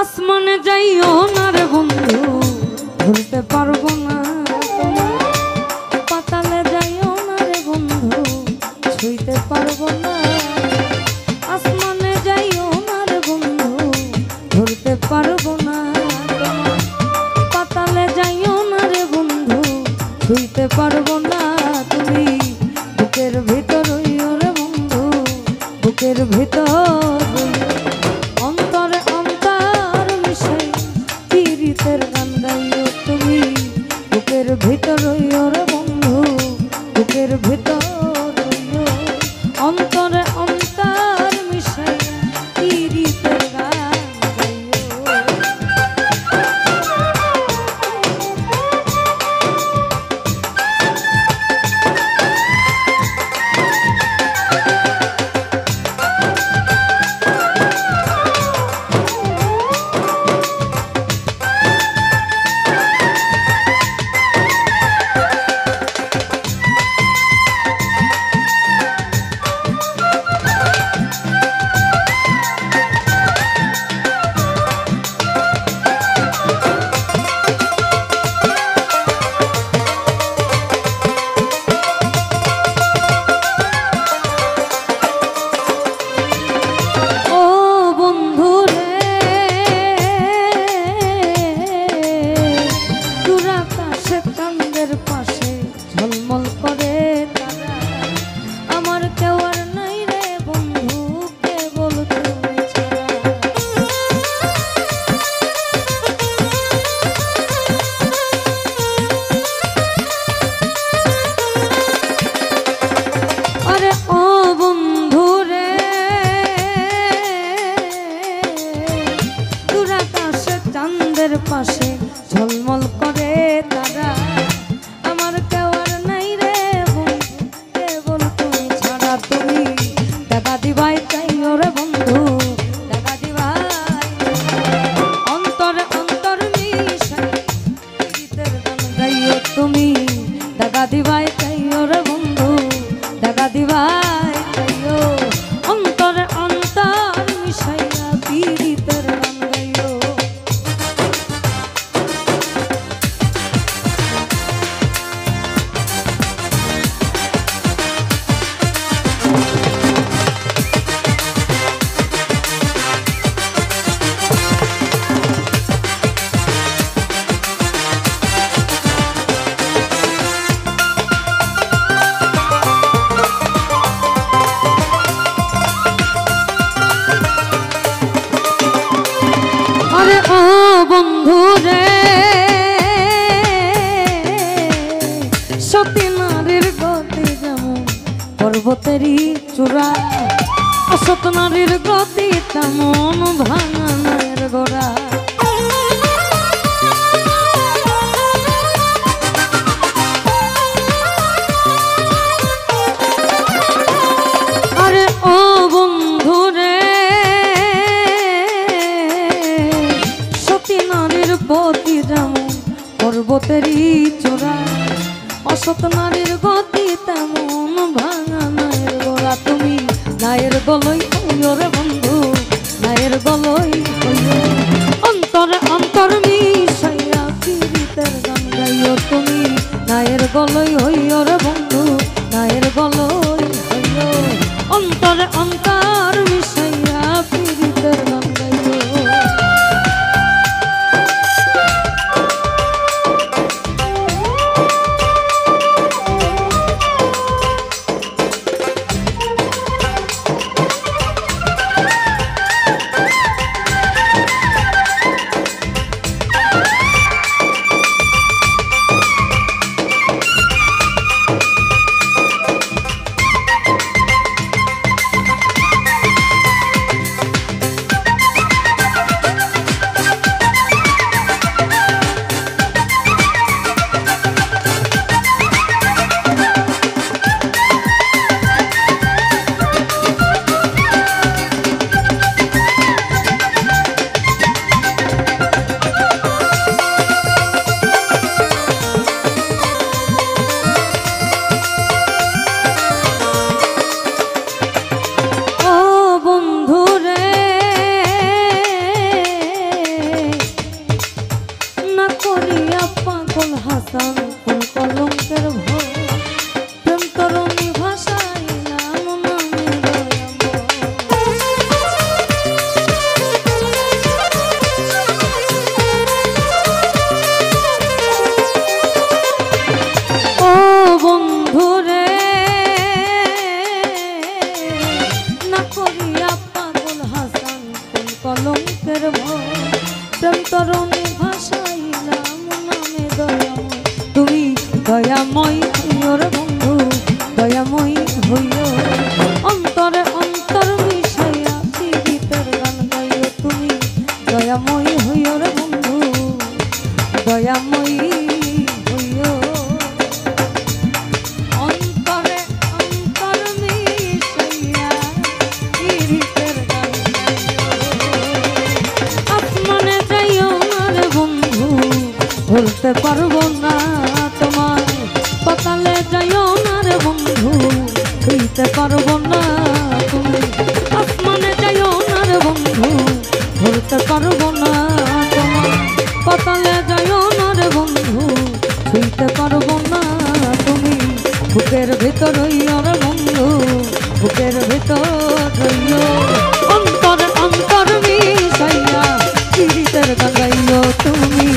আসমানে যাইও না রে বন্ধু, ধরতে পারবো না তোমায়। পাতালে যাইও না রে বন্ধু, ছুঁইতে পারবো না। আসমানে যাইও না রে বন্ধু, ধরতে পারবো না তোমায়। পাতালে যাইও না রে বন্ধু, ছুঁইতে পারবো না। তুমি বুকের ভিতর রইও রে বন্ধু, বুকের ভিতর অন্তরে অন্তর মিশাই পীড়িতের গান গাইও। তুমি বুকের ভিতর রইও রে বন্ধু, বুকের ভিতর রইও। অন্তরে অন্তর মিশাই পীড়িতের গান গাইও। ঝলমল করে তারা, আমার কেউ আর নাই রে বন্ধু, কেবল তুমি ছাড়া। আরে ও বন্ধু রে, দূর আকাশে চাঁদের পাশে ঝলমল করে তারা, আমার কেউ আর নাই রে বন্ধু, কেবল তুমি ছাড়া। তুমি দেখা দিবাই চাইও রে বন্ধু, দেখা দিবাই। অন্তরে অন্তর মিশাই পীড়িতের গান গাইও। তুমি দেখা দিবাই চাইও রে বন্ধু, দেখা দিবাই চাইও। অন্তরে অন্তর মিশাইয়া পীড়িতের গান গাইও। আরে ও বন্ধু রে, সতী নারীর গতি যেমন পর্বতেরই চূড়া, অসৎ নারীর গতি তেমন ভাঙা নায়ের গোড়া। আরে ও বন্ধু রে, নারীর পতি যেমন পর্বতেরই চূড়া, অসৎ নারীর গতি তেমন ভাঙা নায়ের গোড়া। তুমি নায়ের গলই হইও রে বন্ধু, নায়ের গলই হইও। অন্তরে অন্তর মিশাইয়া পীড়িতের গান গাইও। তুমি নায়ের গলই হইও রে বন্ধু, নায়ের গলই হইও। অন্তরে অন্তর মিশাইয়া পীড়িতের গান গাইও। ভয় প্রেম তরণে ভাসাইলাম নামে দয়াময় তুমি দয়াময় হইও রে বন্ধু দয়াময় হইও অন্তরে অন্তর মিশাইয়া পীড়িতের গান গাইও তুমি দয়াময় হইও রে বন্ধু দয়াময় হইও অন্তরে অন্তর মিশাইয়া পীড়িতের গান গাইও আসমানে যাইও না রে বন্ধু ভুলতে পারবো না তোমায় পাতালে যাইও না রে বন্ধু ছুঁইতে পারবো না তুমি আসমানে যাইও না রে বন্ধু ভুলতে পারবো না তোমায় পাতালে যাইও না রে বন্ধু ছুঁইতে পারবো না তুমি বুকের ভিতর হইও রে বন্ধু বুকের ভিতর হইও অন্তর অন্তর মিশাইয়া পীড়িতের গান গাইও তুমি